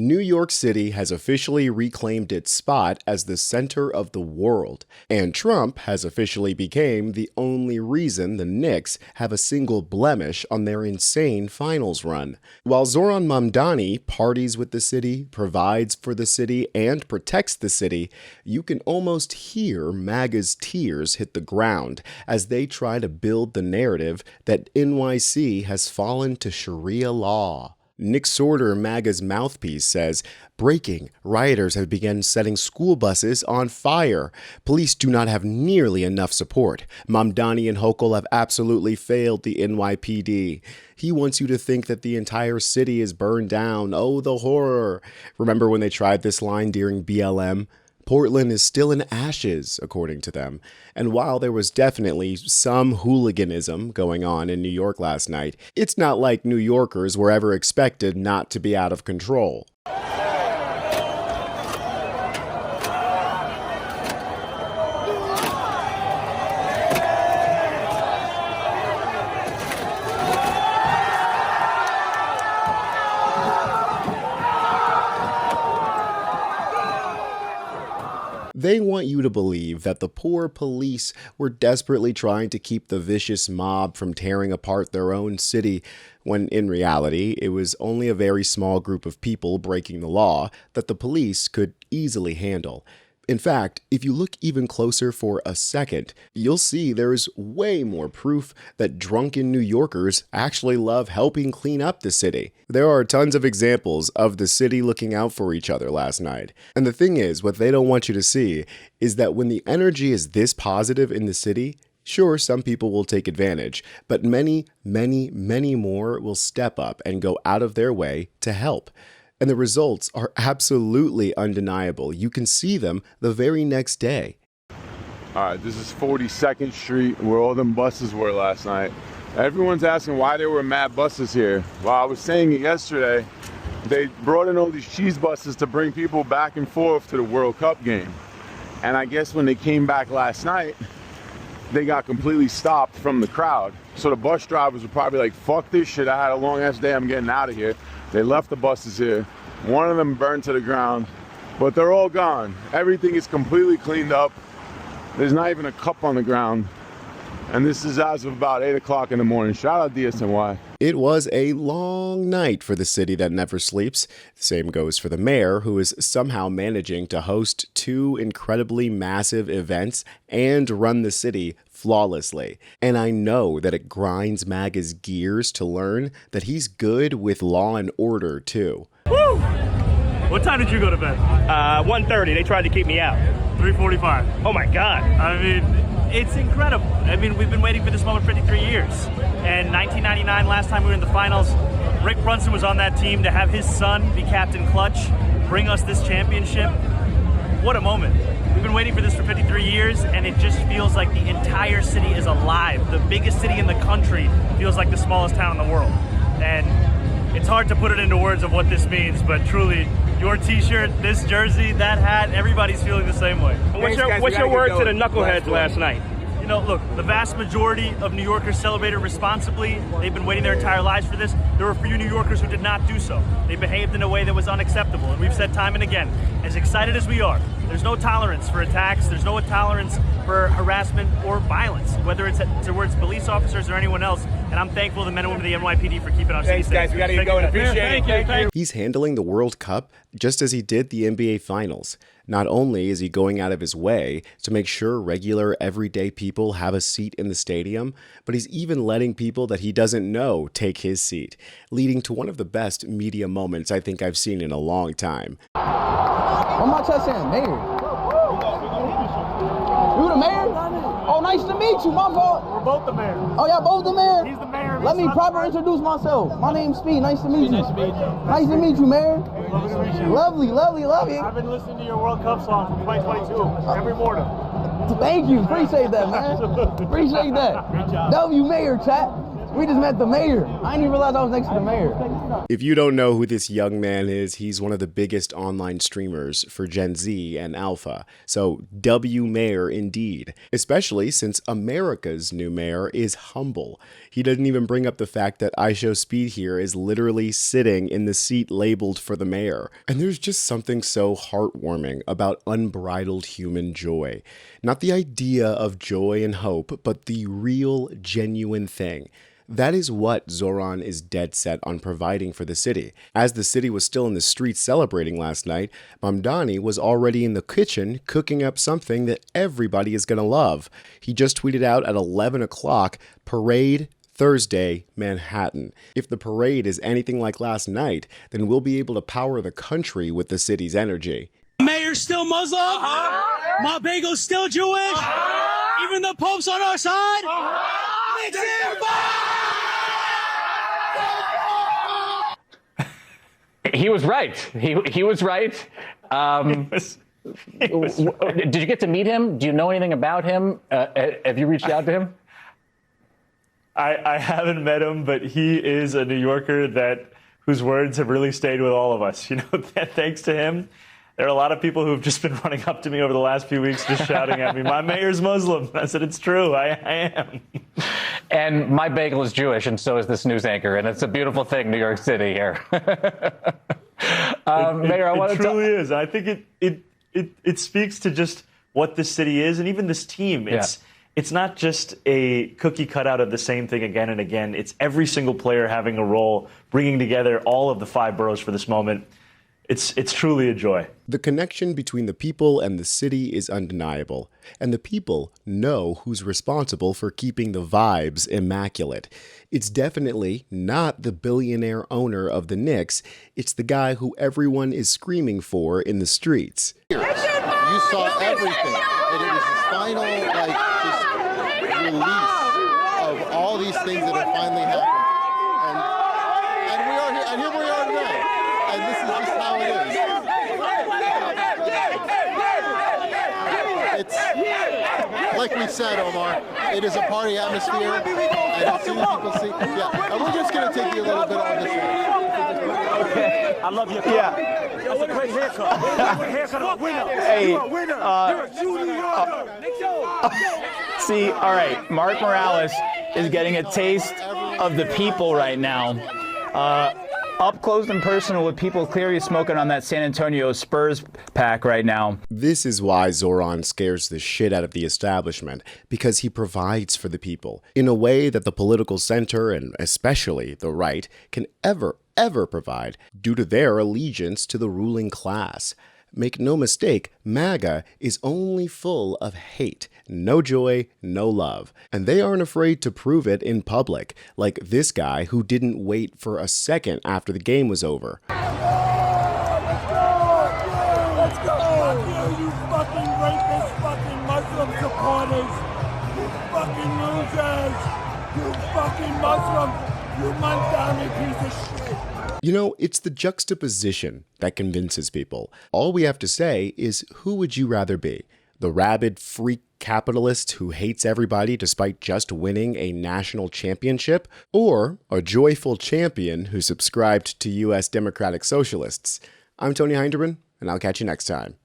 New York City has officially reclaimed its spot as the center of the world, and Trump has officially become the only reason the Knicks have a single blemish on their insane finals run. While Zohran Mamdani parties with the city, provides for the city, and protects the city, you can almost hear MAGA's tears hit the ground as they try to build the narrative that NYC has fallen to Sharia law. Knick, MAGA's mouthpiece, says, "Breaking, rioters have begun setting school buses on fire. Police do not have nearly enough support. Mamdani and Hochul have absolutely failed the NYPD. He wants you to think that the entire city is burned down. Oh, the horror." Remember when they tried this line during BLM? Portland is still in ashes, according to them. And while there was definitely some hooliganism going on in New York last night, it's not like New Yorkers were ever expected not to be out of control. They want you to believe that the poor police were desperately trying to keep the vicious mob from tearing apart their own city, when in reality, it was only a very small group of people breaking the law that the police could easily handle. In fact, if you look even closer for a second, you'll see there is way more proof that drunken New Yorkers actually love helping clean up the city. There are tons of examples of the city looking out for each other last night. And the thing is, what they don't want you to see is that when the energy is this positive in the city, sure, some people will take advantage, but many, many, many more will step up and go out of their way to help. And the results are absolutely undeniable. You can see them the very next day. All right, this is 42nd Street, where all them buses were last night. Everyone's asking why there were mad buses here. Well, I was saying it yesterday. They brought in all these cheese buses to bring people back and forth to the World Cup game. And I guess when they came back last night, they got completely stopped from the crowd. So the bus drivers were probably like, fuck this shit, I had a long ass day, I'm getting out of here. They left the buses here. One of them burned to the ground, but they're all gone. Everything is completely cleaned up. There's not even a cup on the ground. And this is as of about 8 o'clock in the morning. Shout out DSNY. It was a long night for the city that never sleeps. The same goes for the mayor, who is somehow managing to host two incredibly massive events and run the city flawlessly. And I know that it grinds MAGA's gears to learn that he's good with law and order, too. Woo! What time did you go to bed? 1:30. They tried to keep me out. 3:45. Oh, my God. I mean, it's incredible. I mean, we've been waiting for this moment for 53 years. And 1999, last time we were in the finals, Rick Brunson was on that team. To have his son be Captain Clutch, bring us this championship, what a moment. We've been waiting for this for 53 years, and it just feels like the entire city is alive. The biggest city in the country feels like the smallest town in the world. And it's hard to put it into words of what this means, but truly, your t-shirt, this jersey, that hat, everybody's feeling the same way. What's your word to the knuckleheads last night? You know, look, the vast majority of New Yorkers celebrated responsibly. They've been waiting their entire lives for this. There were a few New Yorkers who did not do so. They behaved in a way that was unacceptable. And we've said time and again, as excited as we are, there's no tolerance for attacks. There's no tolerance for harassment or violence, whether it's towards police officers or anyone else. And I'm thankful to the men and women of the NYPD for keeping our city safe. Thanks, guys. We got to get going. Appreciate it. Thank you. He's handling the World Cup just as he did the NBA Finals. Not only is he going out of his way to make sure regular, everyday people have a seat in the stadium, but he's even letting people that he doesn't know take his seat, leading to one of the best media moments I think I've seen in a long time. What am I saying? Mayor. You the mayor? Oh, nice to meet you. My fault. We're both the mayor. Oh, y'all both the mayor? He's the mayor. Let me proper introduce myself. My name's Speed. Nice to meet you. Nice to meet you. Nice to meet you, Mayor. Lovely to meet you. Lovely. I've been listening to your World Cup song from 2022 every morning. Thank you. Appreciate that, man. Appreciate that. Great job. W Mayor, chat. We just met the mayor. I didn't even realize I was next to the mayor. If you don't know who this young man is, he's one of the biggest online streamers for Gen Z and Alpha. So W Mayor indeed, especially since America's new mayor is humble. He doesn't even bring up the fact that IShowSpeed here is literally sitting in the seat labeled for the mayor. And there's just something so heartwarming about unbridled human joy. Not the idea of joy and hope, but the real, genuine thing. That is what Zohran is dead set on providing for the city. As the city was still in the streets celebrating last night, Mamdani was already in the kitchen cooking up something that everybody is going to love. He just tweeted out at 11 o'clock, "Parade Thursday, Manhattan." If the parade is anything like last night, then we'll be able to power the country with the city's energy. Mayor's still Muslim. My bagel's still Jewish. Even the Pope's on our side. He was right. He was right. Did you get to meet him? Do you know anything about him? Have you reached out to him? I haven't met him, but he is a New Yorker whose words have really stayed with all of us. You know, thanks to him, there are a lot of people who have just been running up to me over the last few weeks, just shouting at me, "My mayor's Muslim." I said, "It's true. I am." And my bagel is Jewish, and so is this news anchor, and it's a beautiful thing, New York City here. Mayor, I want to truly is. I think it speaks to just what this city is, and even this team. It's not just a cookie cutout of the same thing again and again. It's every single player having a role, bringing together all of the 5 boroughs for this moment. It's truly a joy. The connection between the people and the city is undeniable, and the people know who's responsible for keeping the vibes immaculate. It's definitely not the billionaire owner of the Knicks, it's the guy who everyone is screaming for in the streets. You saw everything, and it was his final, just release of all these things that have finally happened. And we are here, and here we are today. And this is just how it is. It's, like we said, Omar, it is a party atmosphere, and as soon as people see, and we're just going to take you a little bit on this one. Okay, I love your car. Yeah. That's a great haircut. Haircut of a winner. Hey, you're a winner. You're a true New Yorker. See, all right, Mark Morales is getting a taste of the people right now. Up close and personal with people clearly smoking on that San Antonio Spurs pack right now. This is why Zohran scares the shit out of the establishment, because he provides for the people in a way that the political center, and especially the right, can ever provide due to their allegiance to the ruling class. Make no mistake, MAGA is only full of hate, no joy, no love. And they aren't afraid to prove it in public, like this guy who didn't wait for a second after the game was over. Let's go! You fucking rapist, fucking Muslim supporters! You fucking losers! You fucking Muslims! You Mamdani piece of shit! You know, it's the juxtaposition that convinces people. All we have to say is, who would you rather be? The rabid freak capitalist who hates everybody despite just winning a national championship? Or a joyful champion who subscribed to US Democratic Socialists? I'm Tony Hinderman, and I'll catch you next time.